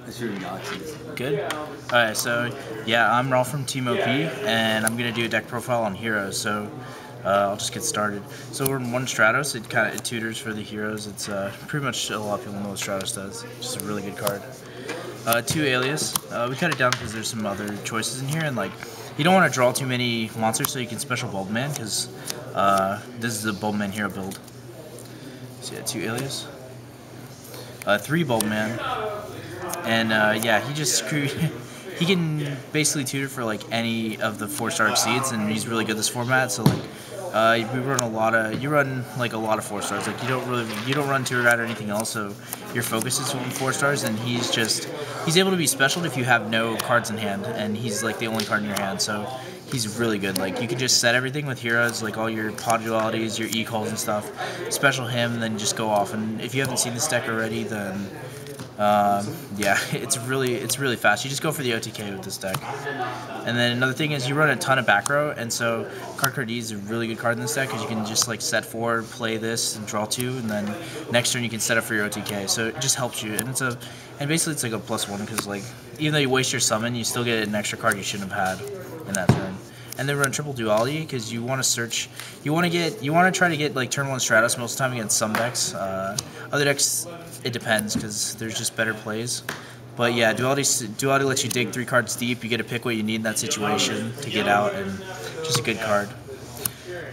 It's your Nazis. Good. Alright, so yeah, I'm Ralph from Team OP, and I'm gonna do a deck profile on heroes. So I'll just get started. So we're in one Stratos. It tutors for the heroes. It's pretty much a lot of people know what Stratos does. Just a really good card. Two Alias. We cut it down because there's some other choices in here, and like you don't want to draw too many monsters, so you can special Bulbman because this is a Bulbman hero build. So yeah, two Alias. Three Bulbman. And yeah, he just he can basically tutor for like any of the 4-star exceeds, and he's really good this format. So like we run you run like a lot of 4-stars. Like you don't run Tutor Guide or anything else. So your focus is on 4-stars, and he's able to be special if you have no cards in hand, and he's like the only card in your hand. So he's really good. Like you can just set everything with heroes, like all your pod dualities, your e-calls and stuff. Special him, and then just go off. And if you haven't seen this deck already, then yeah, it's really fast. You just go for the OTK with this deck. And then another thing is you run a ton of Backrow, and so card D is a really good card in this deck because you can just like set 4, play this, and draw 2, and then next turn you can set up for your OTK. So it just helps you, and basically it's like a +1 because like even though you waste your summon, you still get an extra card you shouldn't have had in that turn. And then run triple duality because you want to search, you want to try to get like turn 1 Stratos most of the time against some decks. Other decks, it depends because there's just better plays. But yeah, duality lets you dig 3 cards deep. You get to pick what you need in that situation to get out, and just a good card.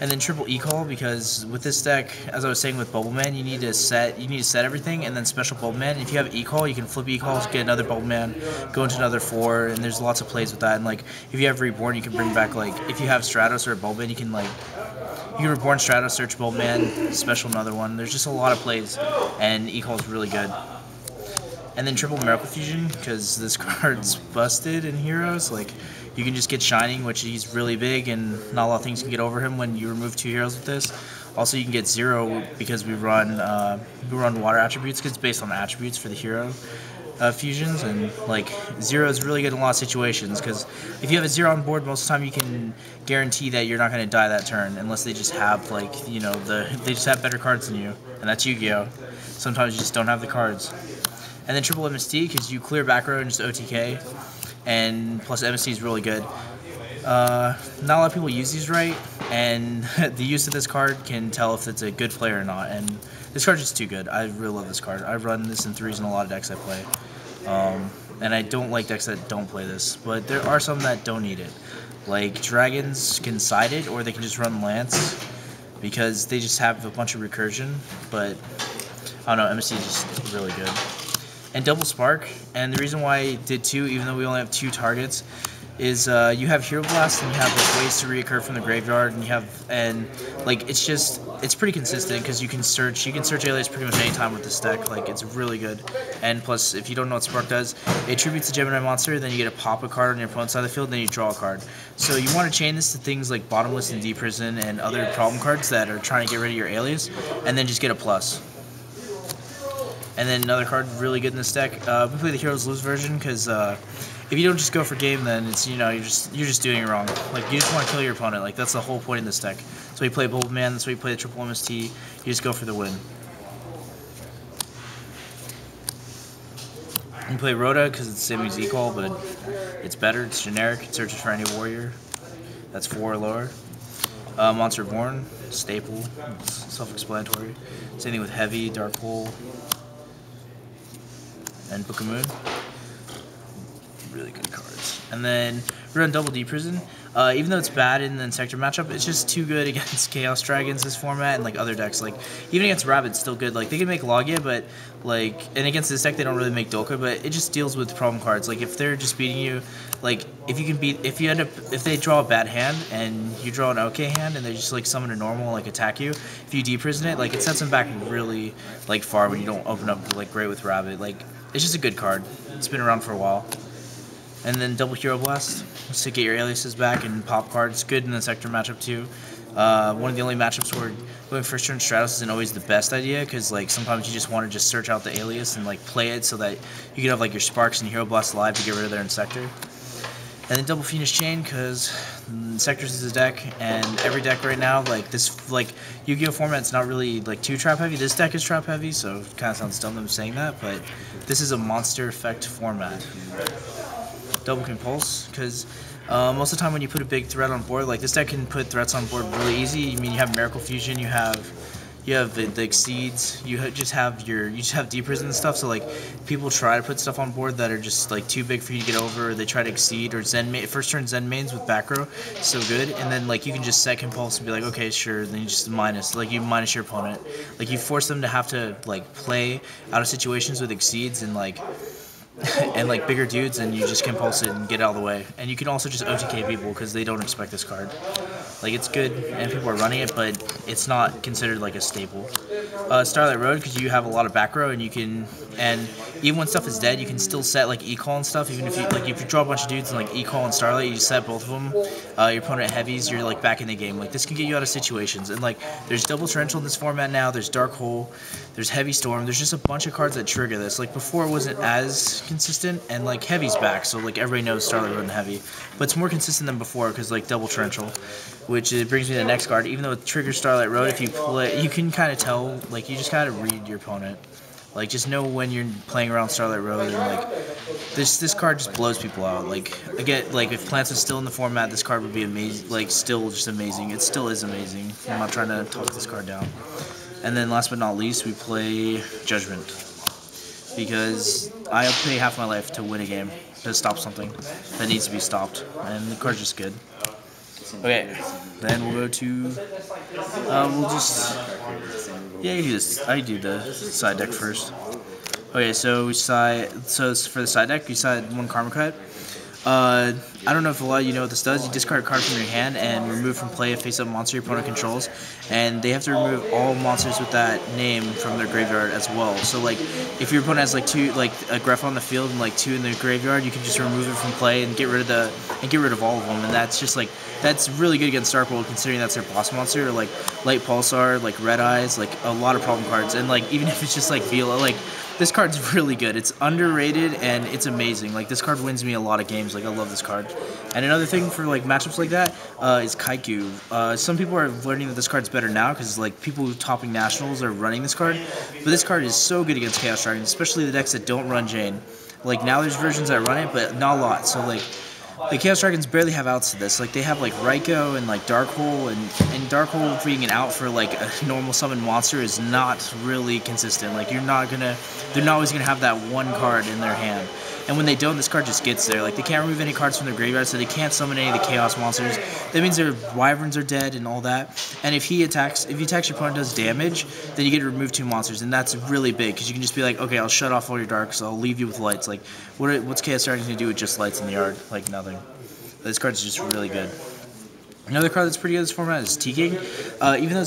And then triple e-call because with this deck, as I was saying with Bulbman, you need to set everything, and then special Bulbman. If you have e-call, you can flip e-calls, get another Bulbman, go into another 4, and there's lots of plays with that. And like if you have Reborn, you can bring back like if you have Stratos or a Bulbman, you can Reborn Stratos, search Bulbman, special another one. There's just a lot of plays, and e-call is really good. And then triple Miracle Fusion because this card's busted in heroes. Like you can just get Shining, which he's really big, and not a lot of things can get over him when you remove 2 heroes with this. Also, you can get 0 because we run water attributes because it's based on attributes for the hero fusions, and like 0 is really good in a lot of situations because if you have a 0 on board, most of the time you can guarantee that you're not going to die that turn unless they just have like they just have better cards than you, and that's Yu-Gi-Oh. Sometimes you just don't have the cards. And then triple MST because you clear Backrow and just OTK, and plus MST is really good. Not a lot of people use these right, and the use of this card can tell if it's a good player or not. And this card's just too good. I really love this card. I run this in 3s in a lot of decks I play. And I don't like decks that don't play this, but there are some that don't need it. Like Dragons can side it, or they can just run Lance because they just have a bunch of recursion, but I don't know, MST is just really good. And double Spark, and the reason why I did 2, even though we only have 2 targets, is you have Hero Blast, and you have like ways to reoccur from the graveyard, and it's pretty consistent because you can search Alias pretty much any time with this deck. Like it's really good. And plus, if you don't know what Spark does, it tributes a Gemini monster, then you get to pop a card on your opponent's side of the field, and then you draw a card. So you want to chain this to things like Bottomless and Deep Prison and other problem cards that are trying to get rid of your Alias, and then just get a plus. And then another card really good in this deck. We play the Heroes Lose version because if you don't just go for game, then it's you're just doing it wrong. Like you just want to kill your opponent. Like that's the whole point in this deck. So you play Bulbman. That's why you play the triple MST. You just go for the win. You play Rhoda because it's the same as E-Call, but it's better. It's generic. It searches for any warrior. That's 4 or lower. Monster Born, staple. It's self-explanatory. Same thing with Heavy, Dark Hole, and Book of Moon. Really good cards. And then we run double Deep Prison. Even though it's bad in the Insector matchup, it's just too good against Chaos Dragons this format and like other decks. Like even against Rabbit, it's still good. Like they can make Logia, but and against this deck they don't really make Dolka, but it just deals with problem cards. Like if they're just beating you, like if they draw a bad hand and you draw an okay hand and they just like summon a normal like attack you, if you Deep Prison it, like it sets them back really like far when you don't open up like great with Rabbit. Like it's just a good card. It's been around for a while. And then double Hero Blast to get your aliases back and pop cards. Good in the Sector matchup too. One of the only matchups where going first turn Stratos isn't always the best idea because like sometimes you just want to just search out the alias and like play it so that you can have like your Sparks and Hero Blast live to get rid of their Insector. And then double Phoenix Chain, because Sectors is a deck, and every deck right now, like this, like Yu-Gi-Oh format's not really like too trap heavy. This deck is trap heavy, so it kind of sounds dumb them saying that, but this is a monster effect format. Double Compulse, because most of the time when you put a big threat on board, like this deck can put threats on board really easy. I mean, you have Miracle Fusion, you have the Exceeds, you just have Deep Prison and stuff. So like people try to put stuff on board that are just like too big for you to get over, or they try to Exceed, or first turn Zen mains with Backrow, so good. And then like you can just set Compulse and be like, okay, sure. Then you just minus your opponent. Like you force them to have to like play out of situations with Exceeds and like bigger dudes, and you just Compulse it and get out of the way. And you can also just OTK people because they don't expect this card. Like, it's good and people are running it, but it's not considered like a staple. Starlight Road, because you have a lot of back row, and you can, and even when stuff is dead, you can still set like E-Call and stuff. Even if you draw a bunch of dudes and like E-Call and Starlight, you set both of them. Your opponent heavies, you're like back in the game. Like this can get you out of situations. And like there's Double Torrential in this format now. There's Dark Hole. There's Heavy Storm. There's just a bunch of cards that trigger this. Like before, it wasn't as consistent, and like Heavy's back, so like everybody knows Starlight Road and Heavy. But it's more consistent than before because like Double Torrential, which brings me to the next card. Even though it triggers Starlight Road, if you play, you can kind of tell. Like you just gotta read your opponent. Like just know when you're playing around Starlight Road, and like this card just blows people out. Like again, like if Plants was still in the format, this card would be amazing. Like still just amazing. It still is amazing. I'm not trying to talk this card down. And then last but not least, we play Judgment, because I pay half my life to win a game, to stop something that needs to be stopped, and the card's just good. Okay, then we'll go to, we'll just, yeah, I do the side deck first. Okay, so for the side deck, we side one Karma Cut. I don't know if a lot of you know what this does. You discard a card from your hand and remove from play a face-up monster your opponent controls, and they have to remove all monsters with that name from their graveyard as well. So like, if your opponent has like a Gref on the field and like 2 in the graveyard, you can just remove it from play and get rid of all of them. And that's just like, that's really good against Dark World, considering that's their boss monster. Or like Light Pulsar, like Red Eyes, like a lot of problem cards. And like even if it's just like Vila, like this card's really good. It's underrated and it's amazing. Like this card wins me a lot of games. Like I love this card. And another thing for like matchups like that is Kaiku. Some people are learning that this card's better now because like people topping nationals are running this card. But this card is so good against Chaos Dragons, especially the decks that don't run Jane. Like now there's versions that run it, but not a lot. So like the Chaos Dragons barely have outs to this. Like they have like Raikou and like Dark Hole, and Dark Hole being an out for like a normal summon monster is not really consistent. Like they're not always gonna have that one card in their hand. And when they don't, this card just gets there. Like they can't remove any cards from their graveyard, so they can't summon any of the Chaos monsters. That means their Wyverns are dead and all that. And if he attacks your opponent, does damage, then you get to remove 2 monsters, and that's really big because you can just be like, okay, I'll shut off all your darks, I'll leave you with lights. Like what's Chaos Dragons gonna do with just lights in the yard? Like nothing. This card's just really good. Another card that's pretty good in this format is T-King. Even though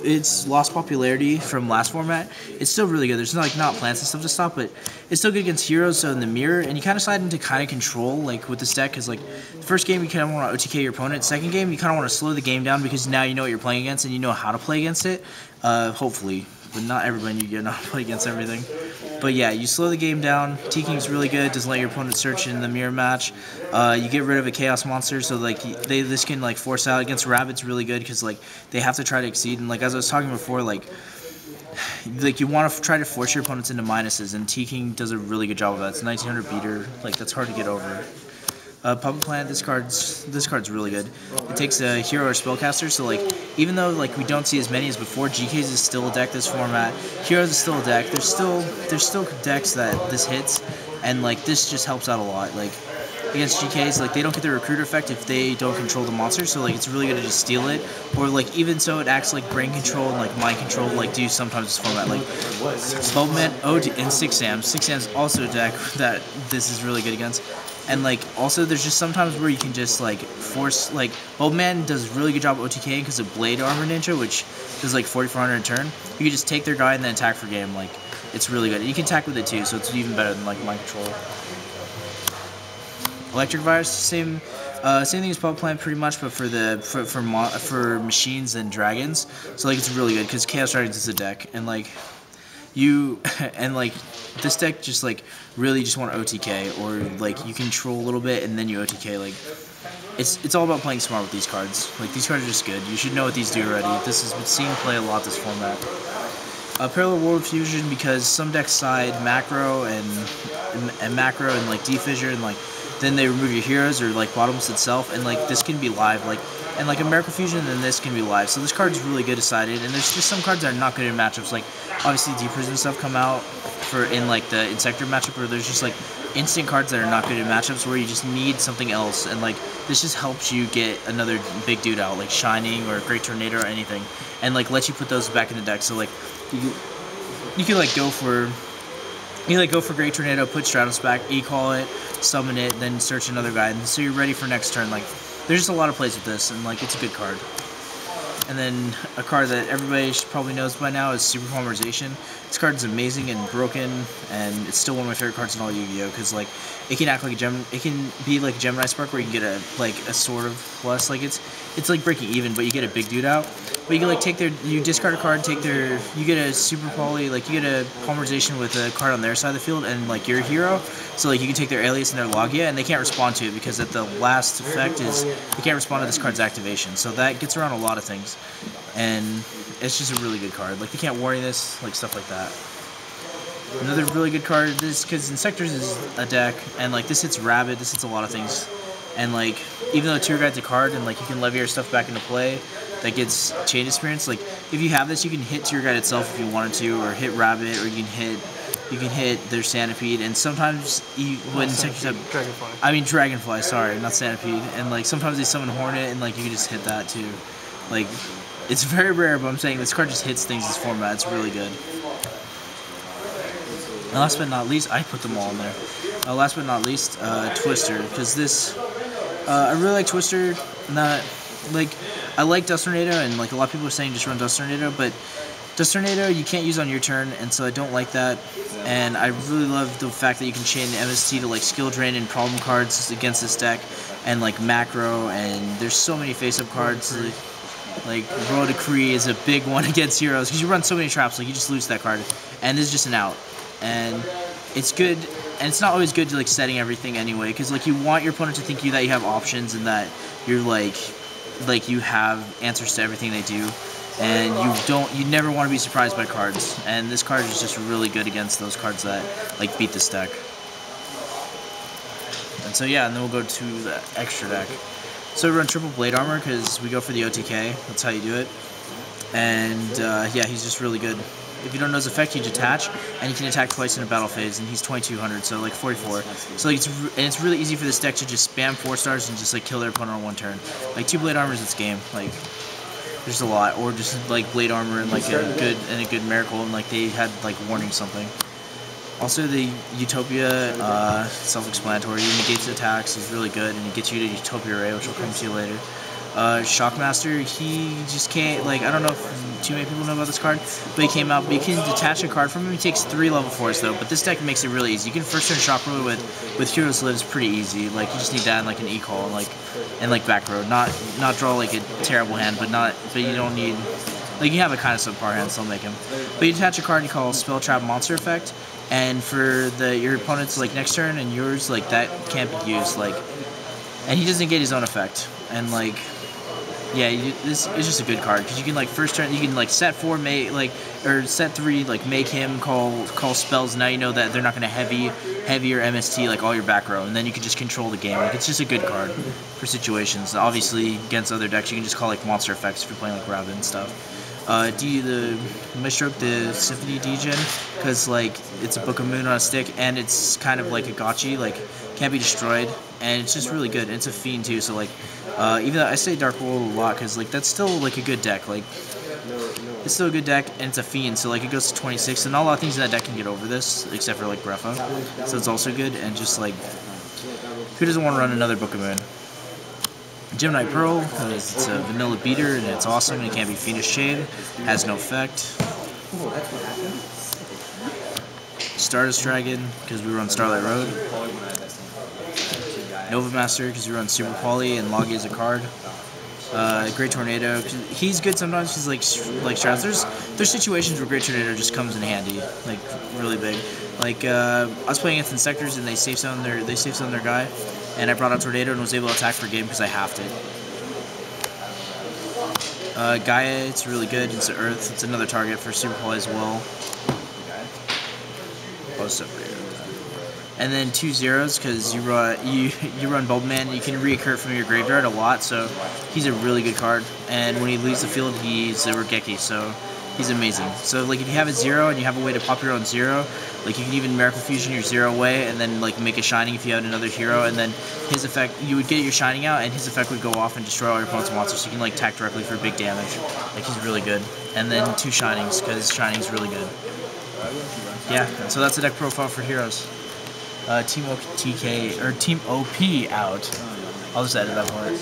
it's lost popularity from last format, it's still really good. There's not plants and stuff to stop, but it's still good against heroes. So in the mirror, and you kind of slide into kind of control like with this deck, because like the first game you kind of want to OTK your opponent. Second game you kind of want to slow the game down because now you know what you're playing against and you know how to play against it. Hopefully, but not everybody you get not play against everything. But yeah, you slow the game down. T-King's really good. Doesn't let your opponent search in the mirror match. You get rid of a Chaos monster, so like this can like force out against Rabbit's really good because like they have to try to exceed. And like as I was talking before, like you want to try to force your opponents into minuses, and T-King does a really good job of that. It's a 1900 beater. Like that's hard to get over. Public Planet, this card's really good. It takes a hero or spellcaster, so like even though like we don't see as many as before, GK's is still a deck this format. Heroes is still a deck. There's still decks that this hits, and like this just helps out a lot. Like against GKs, like they don't get the recruiter effect if they don't control the monster, so like it's really good to just steal it. Or like even so, it acts like brain control and like mind control, like do sometimes this format. Like Bulbman, OD, and 6 Sam's. 6 Sam's also a deck that this is really good against. And like also there's just sometimes where you can just like force, like Bulbman does a really good job of OTKing because of Blade Armor Ninja, which does like 4400 a turn. You can just take their guy and then attack for game. Like it's really good. And you can attack with it too, so it's even better than like mind control. Electric Virus, same thing as Public Planet pretty much, but for machines and dragons. So like it's really good because Chaos Dragons is a deck, and like you and like this deck just like really just want to OTK, or like you control a little bit and then you OTK. Like it's all about playing smart with these cards. Like these cards are just good. You should know what these do already. This has been seen play a lot this format. Parallel World Fusion, because some decks side macro and macro and like defissure, and like then they remove your heroes or like bottoms itself, and like this can be live, like, and like a Miracle Fusion, then this can be live. So this card is really good decided, and there's just some cards that are not good in matchups. Like obviously Deep Prison stuff come out for in like the Insector matchup, where there's just like instant cards that are not good in matchups where you just need something else, and like this just helps you get another big dude out, like Shining or Great Tornado or anything, and like lets you put those back in the deck. So like you can like go for Great Tornado, put Stratos back, e-call it, summon it, then search another guy, and so you're ready for next turn. Like there's just a lot of plays with this, and like it's a good card. And then a card that everybody probably knows by now is Super Polymerization. This card is amazing and broken, and it's still one of my favorite cards in all Yu-Gi-Oh! Because like it can act like a gem. It can be like a Gemini Spark, where you can get a sword of plus. Like it's like breaking even, but you get a big dude out. But you can like you discard a card, you get a Super Poly, like you get a Polymerization with a card on their side of the field, and like you're a hero. So like you can take their Alias and their Logia, and they can't respond to it because at the last effect is you can't respond to this card's activation. So that gets around a lot of things, and it's just a really good card. Like they can't warning this, like stuff like that. Another really good card is because Insectors is a deck, and like this hits Rabbit, this hits a lot of things, and like even though Tear Guide's a card, and like you can levy your stuff back into play, that gets chain experience. Like if you have this, you can hit Tear Guide itself if you wanted to, or hit Rabbit, or you can hit their Centipede, and sometimes when Insectors have Dragonfly, sorry, not Centipede, and like sometimes they summon Hornet, and like you can just hit that too. Like it's very rare, but I'm saying this card just hits things this format. It's really good. And last but not least, I put them all in there. Last but not least, Twister, because this, I really like Twister. Not like I like Dust Tornado, and like a lot of people are saying just run Dust Tornado, but Dust Tornado you can't use on your turn, and so I don't like that. And I really love the fact that you can chain MST to like skill drain and problem cards against this deck, and like macro, and there's so many face-up cards. Like Royal Decree is a big one against heroes because you run so many traps, like you just lose that card, and this is just an out. And it's good, and it's not always good to like setting everything anyway, because like you want your opponent to think that you have options, and that you're like you have answers to everything they do, and you never want to be surprised by cards, and this card is just really good against those cards that like beat this deck. And so yeah, and then we'll go to the extra deck. So we run triple Blade Armor because we go for the OTK, that's how you do it. And yeah, he's just really good. If you don't know his effect, you detach, and you can attack twice in a battle phase, and he's 2200, so like 44. So like it's really easy for this deck to just spam 4-stars and just like kill their opponent on one turn. Like 2 Blade Armors, it's game. Like there's a lot, or just like Blade Armor and like a good Miracle, and like they had like warning something. Also the Utopia, self-explanatory. He negates attacks, is really good, and he gets you to Utopia Ray, which will come to you later. Shockmaster, he just can't, like, I don't know if too many people know about this card, but he came out, but you can detach a card from him. He takes 3 level 4s though, but this deck makes it really easy. You can first turn Shockroller with Hero's Live, is pretty easy. Like, you just need that and like an e-call and like Backrow. Not draw like a terrible hand, but you don't need, like, you have a kind of subpar hand, so I'll make him. But you detach a card you call Spell Trap Monster Effect, and for your opponent's like next turn and yours, like that can't be used, like, and he doesn't get his own effect, and like, yeah, this is just a good card because you can like first turn you can like set 4, or set 3, like make him call spells. Now you know that they're not going to heavy or MST like all your back row, and then you can just control the game. Like it's just a good card for situations. Obviously against other decks you can just call like monster effects if you're playing like Rabbit and stuff. The Maestroke, the Symphony Degen, because like it's a Book of Moon on a stick, and it's kind of like a gotchi, like can't be destroyed, and it's just really good. And it's a fiend too, so like even though I say Dark World a lot, because like that's still like a good deck, like it's still a good deck, and it's a fiend, so like it goes to 26, and not a lot of things in that deck can get over this, except for like Greffa, so it's also good. And just like, who doesn't want to run another Book of Moon? Gemini Pearl, because it's a vanilla beater and it's awesome, and it can't be Fiendish Chain, has no effect. Stardust Dragon, because we run Starlight Road. Nova Master, because we run Super Poly and Logia as a card. Great Tornado. He's good sometimes. He's like Strauss. There's situations where Great Tornado just comes in handy, like really big. Like I was playing against Insectors and they safe zone their guy, and I brought out Tornado and was able to attack for game because I halved it. Gaia, it's really good. It's Earth. It's another target for super play as well. Oh, separated. And then 2 zeros because you run Bulbman. You can reoccur from your graveyard a lot, so he's a really good card. And when he leaves the field, he's a Regeki, so he's amazing. So like if you have a 0 and you have a way to pop your own 0, like you can even Miracle Fusion your 0 away and then like make a Shining if you had another hero, and then his effect, you would get your Shining out and his effect would go off and destroy all your opponent's monsters, so you can like attack directly for big damage. Like he's really good. And then 2 Shinings because Shining's really good. Yeah, so that's the deck profile for heroes. Team OP out. I'll just edit that part.